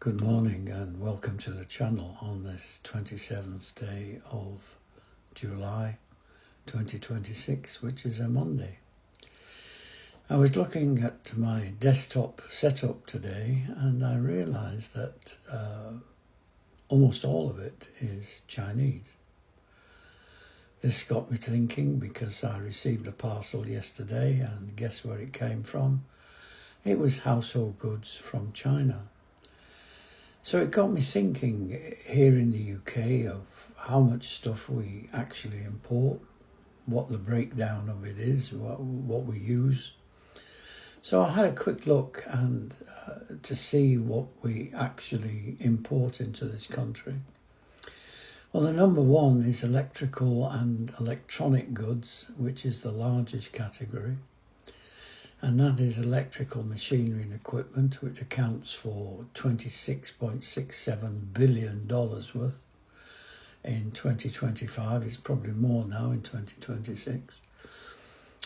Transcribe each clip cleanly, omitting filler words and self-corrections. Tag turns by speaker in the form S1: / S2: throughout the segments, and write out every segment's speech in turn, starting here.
S1: Good morning and welcome to the channel on this 27th day of July 2026, which is a Monday. I was looking at my desktop setup today and I realised that almost all of it is Chinese. This got me thinking because I received a parcel yesterday and guess where it came from? It was household goods from China. So it got me thinking here in the UK of how much stuff we actually import, what the breakdown of it is, what we use. So I had a quick look and to see what we actually import into this country. Well, the number one is electrical and electronic goods, which is the largest category. And that is electrical machinery and equipment, which accounts for $26.67 billion worth in 2025. It's probably more now in 2026.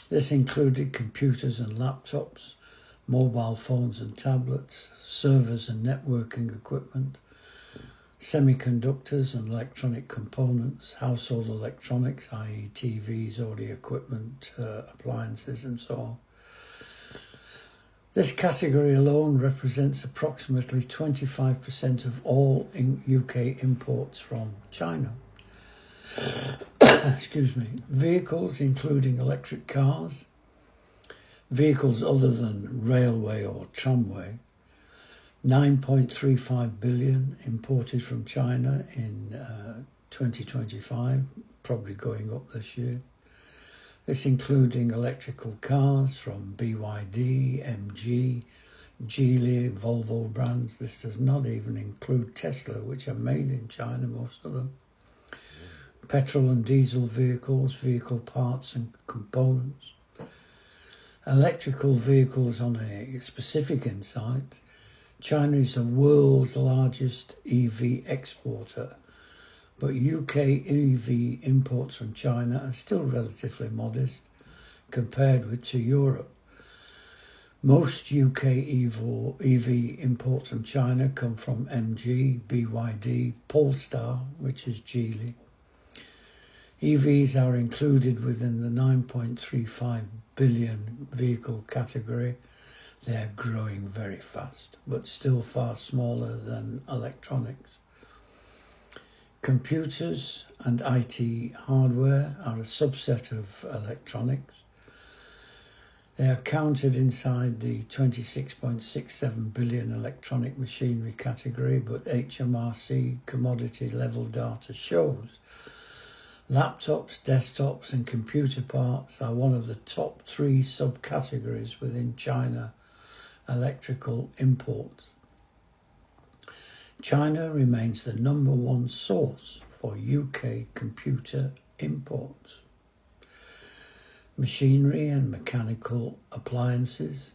S1: This included computers and laptops, mobile phones and tablets, servers and networking equipment, semiconductors and electronic components, household electronics, i.e. TVs, audio equipment, appliances and so on. This category alone represents approximately 25% of all UK imports from China. Excuse me. Vehicles, including electric cars, vehicles other than railway or tramway, 9.35 billion imported from China in 2025, probably going up this year. This including electrical cars from BYD, MG, Geely, Volvo brands. This does not even include Tesla, which are made in China, most of them. Petrol and diesel vehicles, vehicle parts and components. Electrical vehicles on a specific insight. China is the world's largest EV exporter. But UK EV imports from China are still relatively modest compared with to Europe. Most UK EV imports from China come from MG, BYD, Polestar, which is Geely. EVs are included within the 9.35 billion vehicle category. They are growing very fast, but still far smaller than electronics. Computers and IT hardware are a subset of electronics. They are counted inside the 26.67 billion electronic machinery category, but HMRC commodity level data shows laptops, desktops and computer parts are one of the top 3 subcategories within China electrical imports. China remains the number one source for UK computer imports. Machinery and mechanical appliances,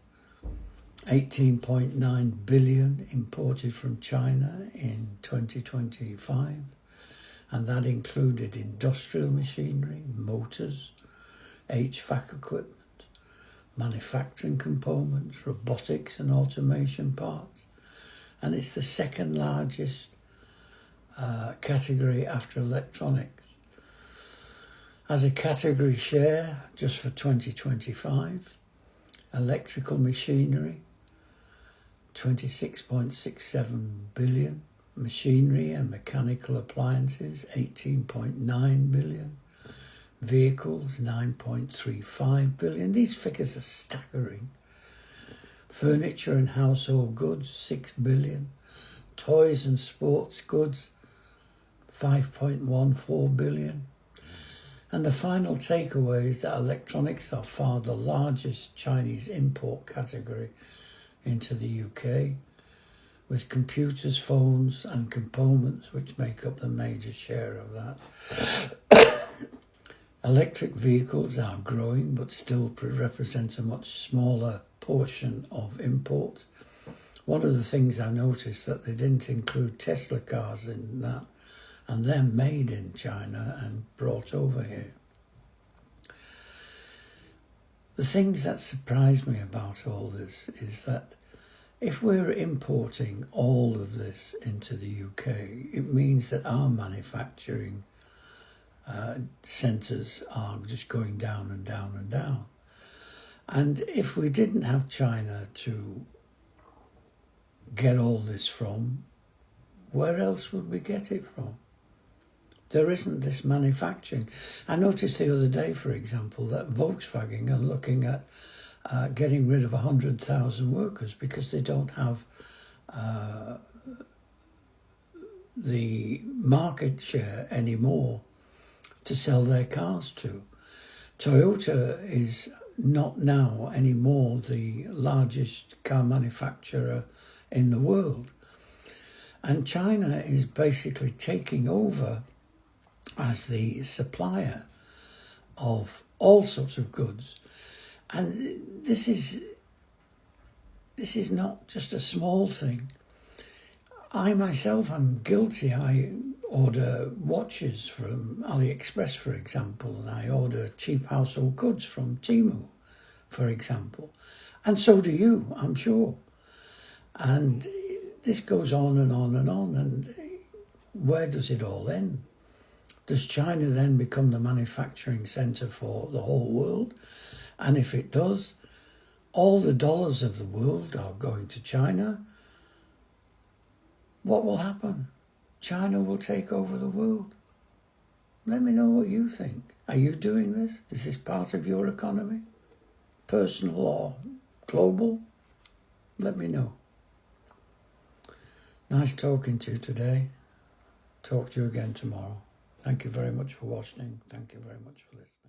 S1: 18.9 billion imported from China in 2025, and that included industrial machinery, motors, HVAC equipment, manufacturing components, robotics and automation parts. And it's the second largest category after electronics. As a category share, just for 2025, electrical machinery, 26.67 billion, machinery and mechanical appliances, 18.9 billion, vehicles, 9.35 billion. These figures are staggering. Furniture and household goods, 6 billion. Toys and sports goods, 5.14 billion. And the final takeaway is that electronics are far the largest Chinese import category into the UK, with computers, phones and components which make up the major share of that. Electric vehicles are growing but still represent a much smaller portion of import. One of the things I noticed that they didn't include Tesla cars in that, and they're made in China and brought over here. The things that surprise me about all this is that If we're importing all of this into the UK, it means that our manufacturing centres are just going down and down and down. And if we didn't have China to get all this from, where else would we get it from? There isn't this manufacturing. I noticed the other day, for example, that Volkswagen are looking at getting rid of 100,000 workers because they don't have the market share anymore to sell their cars to. Toyota is not now anymore the largest car manufacturer in the world. And China is basically taking over as the supplier of all sorts of goods. And this is not just a small thing. I myself am guilty. I order watches from AliExpress, for example, and I order cheap household goods from Temu, for example. And so do you, I'm sure. And this goes on and on and on. And where does it all end? Does China then become the manufacturing centre for the whole world? And if it does, all the dollars of the world are going to China. What will happen? China will take over the world. Let me know what you think. Are you doing this? Is this part of your economy? Personal or global? Let me know. Nice talking to you today. Talk to you again tomorrow. Thank you very much for watching. Thank you very much for listening.